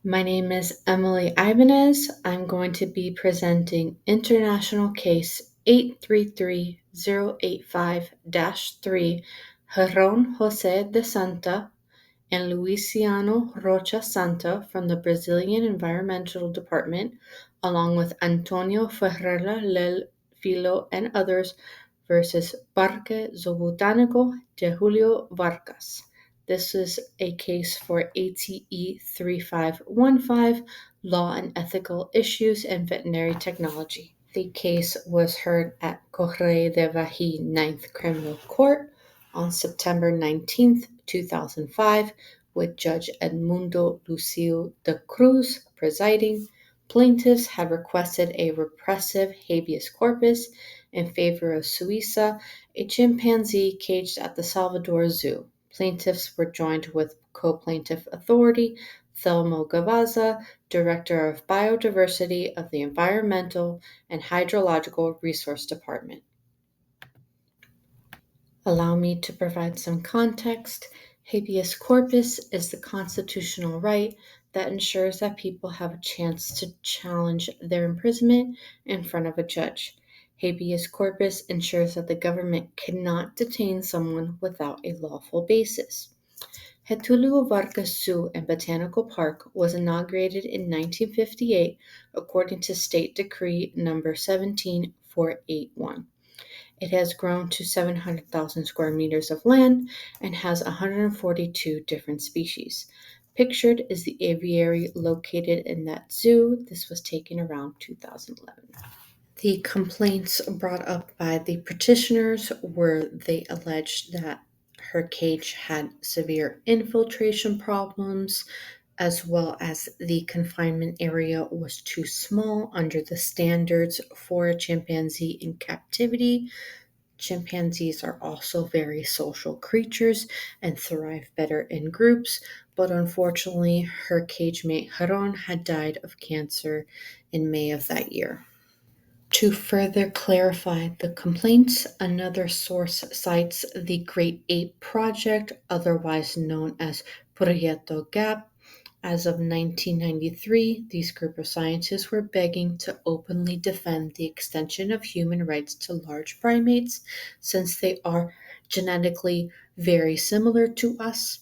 My name is Emily Ibanez. I'm going to be presenting International Case 833085-3, Heron José de Santa and Luciano Rocha Santa from the Brazilian Environmental Department, along with Antonio Ferreira Lel Filo and others, versus Parque Zoobotânico de Julio Vargas. This is a case for ATE 3515, Law and Ethical Issues and Veterinary Technology. The case was heard at Correia de Vahi Ninth Criminal Court on September 19, 2005, with Judge Edmundo Lucio de Cruz presiding. Plaintiffs had requested a repressive habeas corpus in favor of Suiza, a chimpanzee caged at the Salvador Zoo. Plaintiffs were joined with co-plaintiff authority Thelmo Gavaza, Director of Biodiversity of the Environmental and Hydrological Resource Department. Allow me to provide some context. Habeas corpus is the constitutional right that ensures that people have a chance to challenge their imprisonment in front of a judge. Habeas corpus ensures that the government cannot detain someone without a lawful basis. Getulio Vargas Zoo and Botanical Park was inaugurated in 1958 according to State Decree No. 17481. It has grown to 700,000 square meters of land and has 142 different species. Pictured is the aviary located in that zoo. This was taken around 2011. The complaints brought up by the petitioners were they alleged that her cage had severe infiltration problems, as well as the confinement area was too small under the standards for a chimpanzee in captivity. Chimpanzees are also very social creatures and thrive better in groups, but unfortunately, her cage mate Heron had died of cancer in May of that year. To further clarify the complaints, another source cites the Great Ape Project, otherwise known as Proyecto GAP. As of 1993, these group of scientists were begging to openly defend the extension of human rights to large primates since they are genetically very similar to us.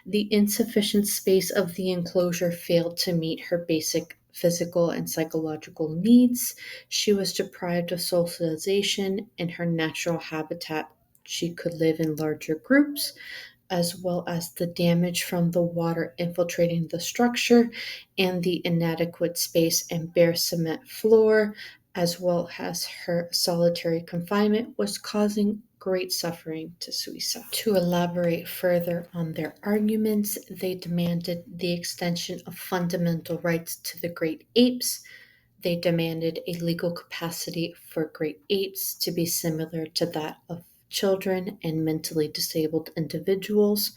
The insufficient space of the enclosure failed to meet her basic physical and psychological needs. She was deprived of socialization in her natural habitat. She could live in larger groups, as well as the damage from the water infiltrating the structure and the inadequate space and bare cement floor, as well as her solitary confinement, was causing great suffering to Suiza. To elaborate further on their arguments, they demanded the extension of fundamental rights to the great apes. They demanded a legal capacity for great apes to be similar to that of children and mentally disabled individuals.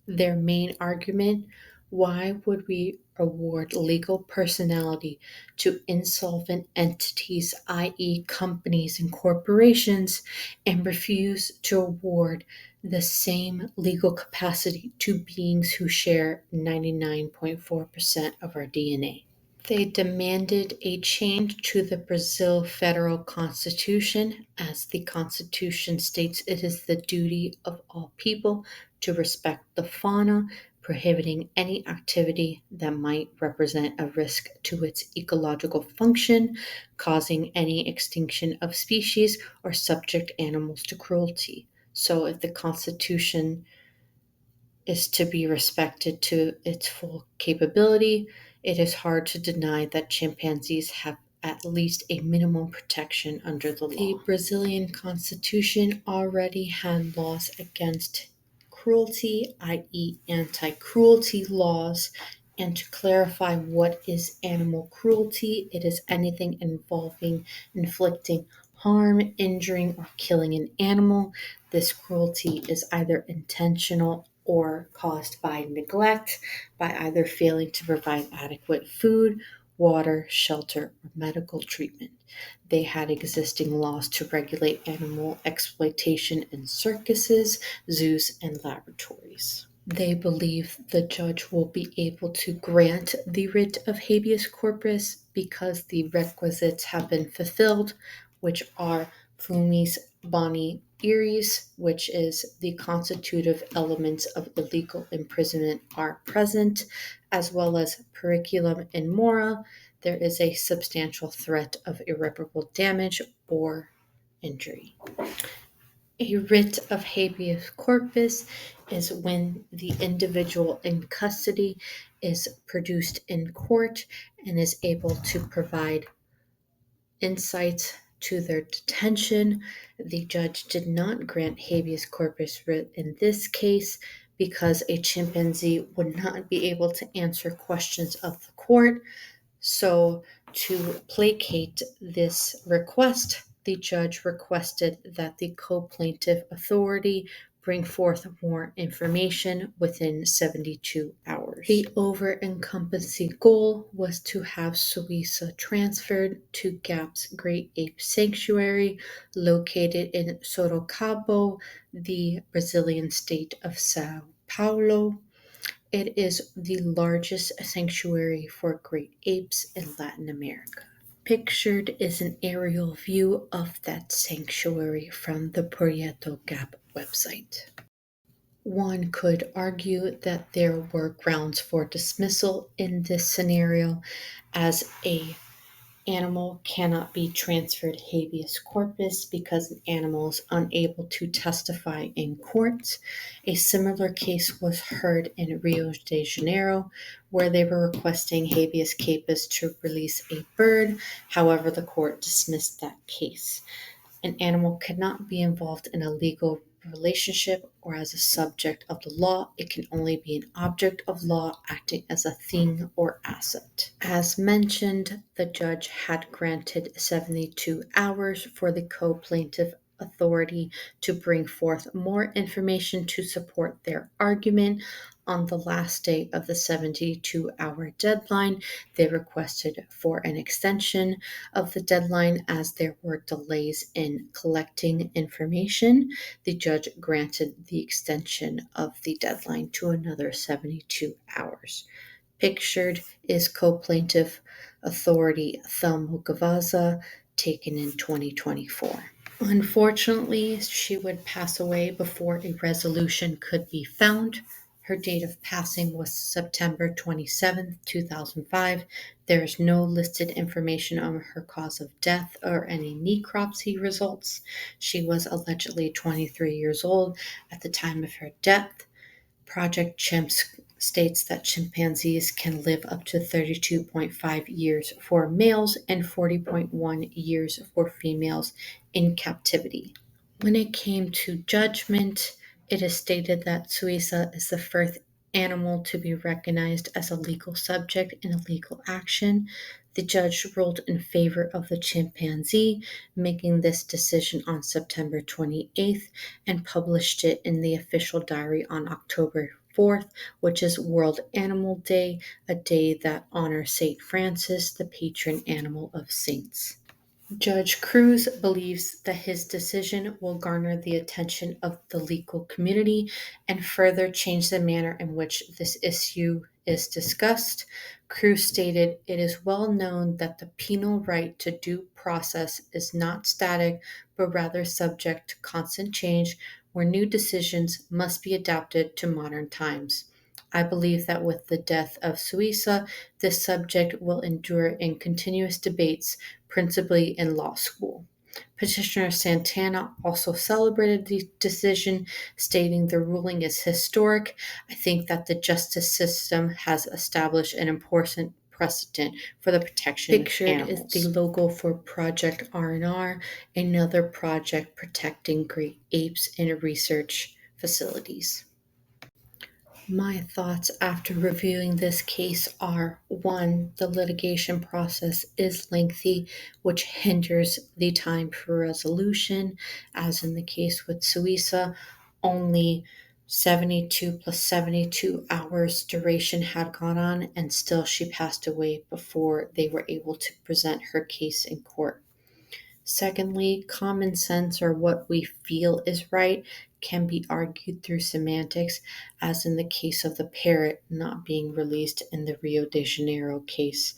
Their main argument: why would we award legal personality to insolvent entities, i.e., companies and corporations, and refuse to award the same legal capacity to beings who share 99.4% of our DNA? They demanded a change to the Brazil federal constitution, as the constitution states it is the duty of all people to respect the fauna, prohibiting any activity that might represent a risk to its ecological function, causing any extinction of species, or subject animals to cruelty. So if the constitution is to be respected to its full capability, it is hard to deny that chimpanzees have at least a minimum protection under the law. The Brazilian Constitution already had laws against cruelty, i.e., anti cruelty laws. And to clarify what is animal cruelty, it is anything involving inflicting harm, injuring, or killing an animal. This cruelty is either intentional or caused by neglect, by either failing to provide adequate food, water, shelter, or medical treatment. They had existing laws to regulate animal exploitation in circuses, zoos, and laboratories. They believe the judge will be able to grant the writ of habeas corpus because the requisites have been fulfilled, which are fumis boni iris, which is the constitutive elements of illegal imprisonment are present, as well as periculum in mora. There is a substantial threat of irreparable damage or injury. A writ of habeas corpus is when the individual in custody is produced in court and is able to provide insights to their detention. The judge did not grant habeas corpus writ in this case because a chimpanzee would not be able to answer questions of the court. So, to placate this request, the judge requested that the co plaintiff authority bring forth more information within 72 hours. The over encompassing goal was to have Suiza transferred to GAP's Great Ape Sanctuary, located in Sorocaba, the Brazilian state of Sao Paulo. It is the largest sanctuary for great apes in Latin America. Pictured is an aerial view of that sanctuary from the Proyecto Gap website. One could argue that there were grounds for dismissal in this scenario, as a animal cannot be transferred habeas corpus because an animal is unable to testify in court. A similar case was heard in Rio de Janeiro, where they were requesting habeas corpus to release a bird. However, the court dismissed that case. An animal cannot be involved in a legal relationship or as a subject of the law. It can only be an object of law acting as a thing or asset. As mentioned, the judge had granted 72 hours for the co-plaintiff authority to bring forth more information to support their argument. On the last day of the 72-hour deadline, they requested for an extension of the deadline as there were delays in collecting information. The judge granted the extension of the deadline to another 72 hours. Pictured is co-plaintiff authority Thelma Gavaza, taken in 2024. Unfortunately, she would pass away before a resolution could be found. Her date of passing was September 27, 2005. There is no listed information on her cause of death or any necropsy results. She was allegedly 23 years old at the time of her death. Project Chimps states that chimpanzees can live up to 32.5 years for males and 40.1 years for females in captivity. When it came to judgment, it is stated that Suiza is the first animal to be recognized as a legal subject in a legal action. The judge ruled in favor of the chimpanzee, making this decision on September 28th and published it in the official diary on October 4th, which is World Animal Day, a day that honors St. Francis, the patron animal of saints. Judge Cruz believes that his decision will garner the attention of the legal community and further change the manner in which this issue is discussed. Cruz stated, "It is well known that the penal right to due process is not static, but rather subject to constant change, where new decisions must be adapted to modern times. I believe that with the death of Suiza, this subject will endure in continuous debates, principally in law school." Petitioner Santana also celebrated the decision, stating the ruling is historic. "I think that the justice system has established an important precedent for the protection of animals." Pictured is the logo for Project R&R, another project protecting great apes in research facilities. My thoughts after reviewing this case are: 1. The litigation process is lengthy, which hinders the time for resolution. As in the case with Suiza, only 72 plus 72 hours duration had gone on, and still she passed away before they were able to present her case in court. Secondly, common sense or what we feel is right can be argued through semantics, as in the case of the parrot not being released in the Rio de Janeiro case.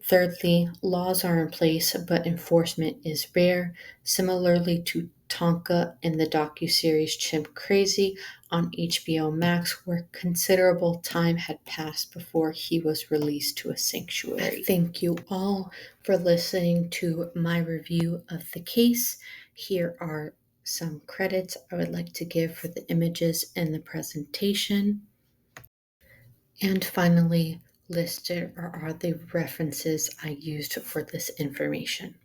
Thirdly, laws are in place, but enforcement is rare, similarly to Tonka in the docuseries Chimp Crazy on HBO Max, where considerable time had passed before he was released to a sanctuary. Thank you all for listening to my review of the case. Here are some credits I would like to give for the images in the presentation. And finally, listed are the references I used for this information.